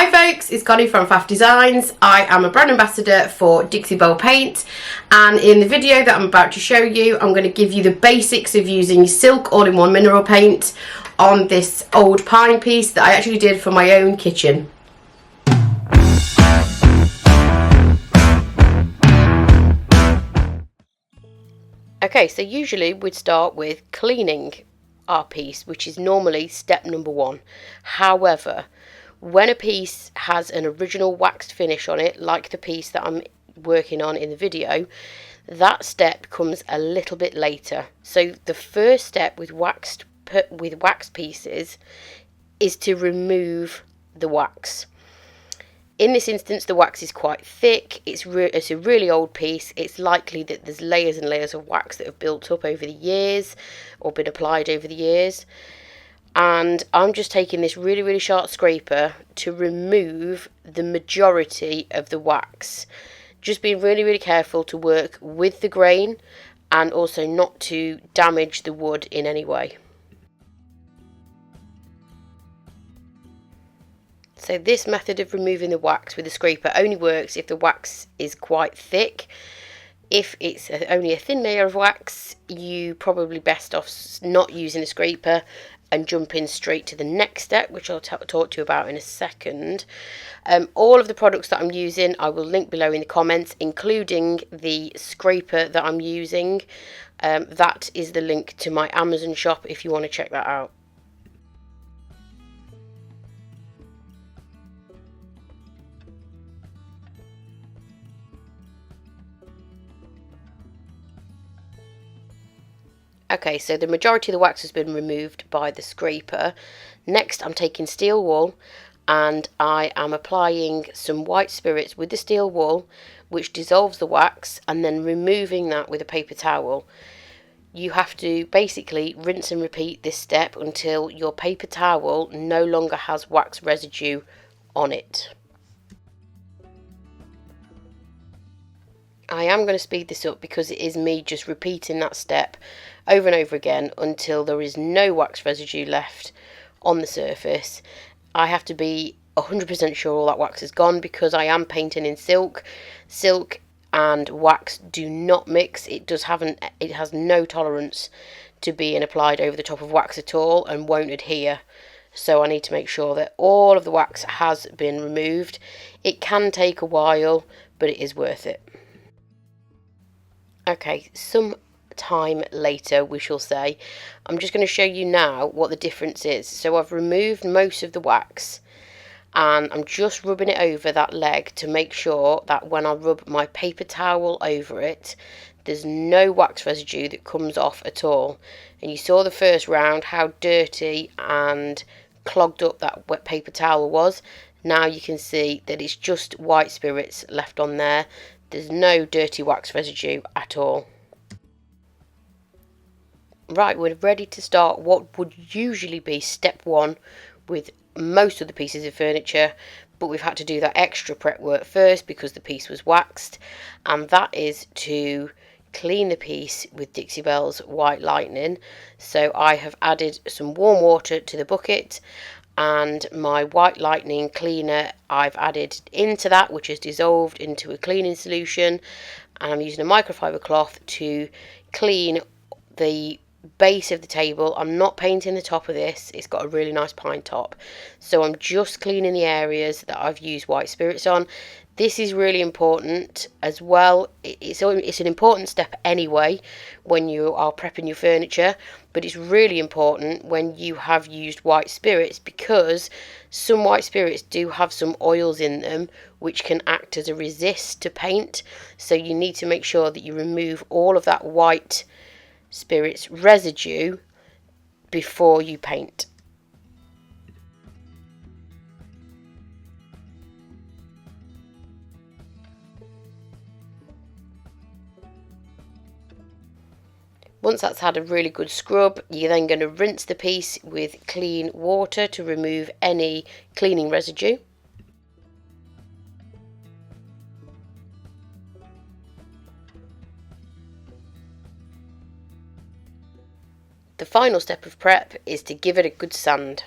Hi folks, it's Connie from FAFF Designs. I am a brand ambassador for Dixie Belle Paint, and in the video that I'm about to show you, I'm going to give you the basics of using silk all-in-one mineral paint on this old pine piece that I actually did for my own kitchen. Okay, so usually we'd start with cleaning our piece, which is normally step number 1. However, when a piece has an original waxed finish on it, like the piece that I'm working on in the video, that step comes a little bit later. So the first step with wax pieces is to remove the wax. In this instance, the wax is quite thick. It's a really old piece. It's likely that there's layers and layers of wax that have built up over the years or been applied over the years. And I'm just taking this really sharp scraper to remove the majority of the wax. Just being really careful to work with the grain and also not to damage the wood in any way. So this method of removing the wax with a scraper only works if the wax is quite thick. If it's only a thin layer of wax, you probably best off not using a scraper and jumping straight to the next step, which I'll talk to you about in a second. All of the products that I'm using I will link below in the comments, including the scraper that I'm using. That is the link to my Amazon shop if you want to check that out. Okay, so the majority of the wax has been removed by the scraper. Next, I'm taking steel wool and I am applying some white spirits with the steel wool, which dissolves the wax, and then removing that with a paper towel. You have to basically rinse and repeat this step until your paper towel no longer has wax residue on it. I am going to speed this up because it is me just repeating that step over and over again until there is no wax residue left on the surface. I have to be 100% sure all that wax is gone because I am painting in silk. Silk and wax do not mix. It has no tolerance to being applied over the top of wax at all and won't adhere. So I need to make sure that all of the wax has been removed. It can take a while, but it is worth it. Okay, some time later we shall say. I'm just going to show you now what the difference is. So I've removed most of the wax and I'm just rubbing it over that leg to make sure that when I rub my paper towel over it, there's no wax residue that comes off at all. And you saw the first round how dirty and clogged up that wet paper towel was. Now you can see that it's just white spirits left on there. There's no dirty wax residue at all. Right, we're ready to start what would usually be step 1 with most of the pieces of furniture, but we've had to do that extra prep work first because the piece was waxed, and that is to clean the piece with Dixie Belle's White Lightning. So I have added some warm water to the bucket, and my White Lightning cleaner I've added into that, which is dissolved into a cleaning solution, and I'm using a microfiber cloth to clean the base of the table. I'm not painting the top of this. It's got a really nice pine top, so I'm just cleaning the areas that I've used white spirits on. This is really important as well. It's an important step anyway when you are prepping your furniture, but it's really important when you have used white spirits because some white spirits do have some oils in them which can act as a resist to paint. So you need to make sure that you remove all of that white spirits residue before you paint. Once that's had a really good scrub, you're then going to rinse the piece with clean water to remove any cleaning residue. The final step of prep is to give it a good sand.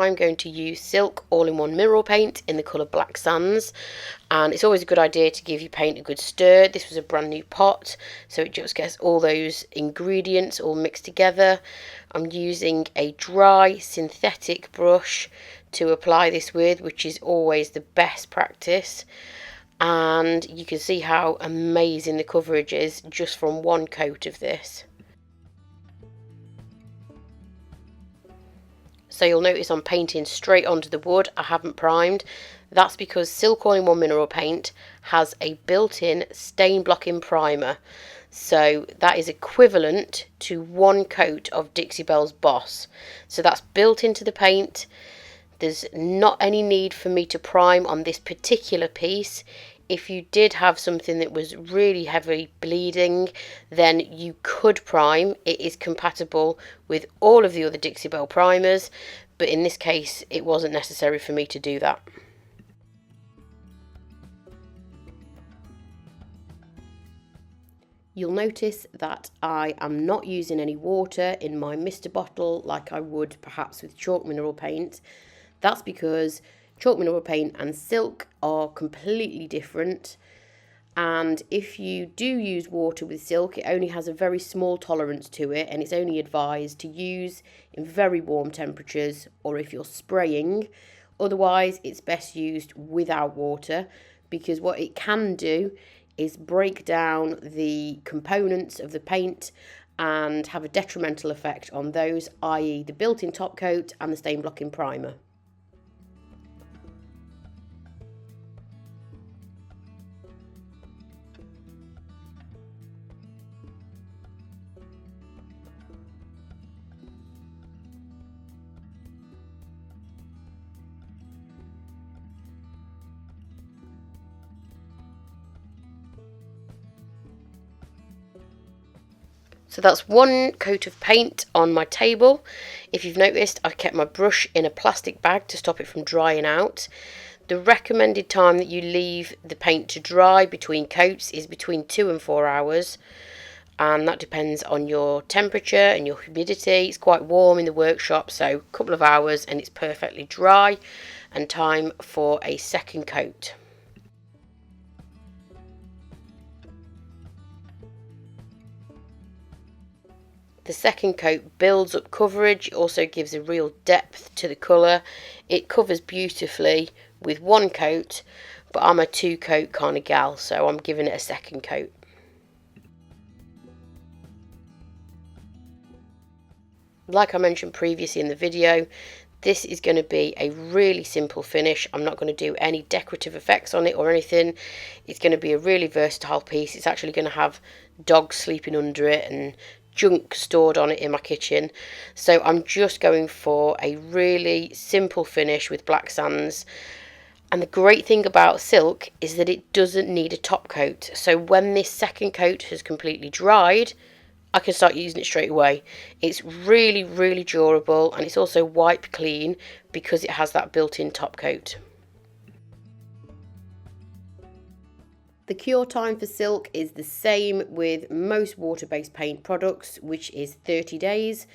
I'm going to use Silk all-in-one mineral paint in the colour Black Sands, and it's always a good idea to give your paint a good stir. This was a brand new pot, so it just gets all those ingredients all mixed together. I'm using a dry synthetic brush to apply this with, which is always the best practice, and you can see how amazing the coverage is just from one coat of this. So you'll notice I'm painting straight onto the wood. I haven't primed. That's because Silk all-in-one mineral paint has a built-in stain blocking primer. So that is equivalent to one coat of Dixie Belle's Boss. So that's built into the paint. There's not any need for me to prime on this particular piece. If you did have something that was really heavily bleeding, then you could prime. It is compatible with all of the other Dixie Belle primers, but in this case it wasn't necessary for me to do that. You'll notice that I am not using any water in my mister bottle like I would perhaps with chalk mineral paint. That's because chalk mineral paint and Silk are completely different, and if you do use water with Silk, it only has a very small tolerance to it, and it's only advised to use in very warm temperatures or if you're spraying. Otherwise it's best used without water, because what it can do is break down the components of the paint and have a detrimental effect on those, i.e. the built-in top coat and the stain blocking primer. So that's one coat of paint on my table. If you've noticed, I kept my brush in a plastic bag to stop it from drying out. The recommended time that you leave the paint to dry between coats is between 2 and 4 hours. And that depends on your temperature and your humidity. It's quite warm in the workshop, so a couple of hours and it's perfectly dry, and time for a second coat. The second coat builds up coverage. It also gives a real depth to the colour. It covers beautifully with one coat, but I'm a 2-coat kind of gal, so I'm giving it a second coat. Like I mentioned previously in the video, this is going to be a really simple finish. I'm not going to do any decorative effects on it or anything. It's going to be a really versatile piece. It's actually going to have dogs sleeping under it and junk stored on it in my kitchen. So I'm just going for a really simple finish with Black Sands. And the great thing about Silk is that it doesn't need a top coat. So when this second coat has completely dried, I can start using it straight away. It's really, really durable, and it's also wipe clean because it has that built-in top coat. The cure time for Silk is the same with most water-based paint products, which is 30 days,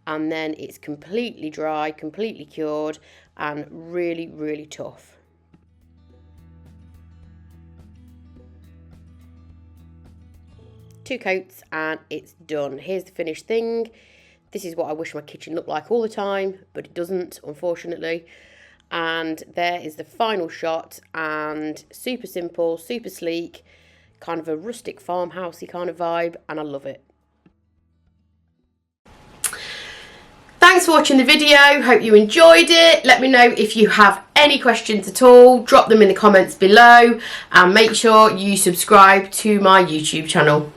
and then it's completely dry, completely cured, and really, really tough. Two coats and it's done. Here's the finished thing. This is what I wish my kitchen looked like all the time, but it doesn't, unfortunately. And there is the final shot, and super simple, super sleek, kind of a rustic farmhousey kind of vibe, and I love it. Thanks for watching the video. Hope you enjoyed it. Let me know if you have any questions at all. Drop them in the comments below, and make sure you subscribe to my YouTube channel.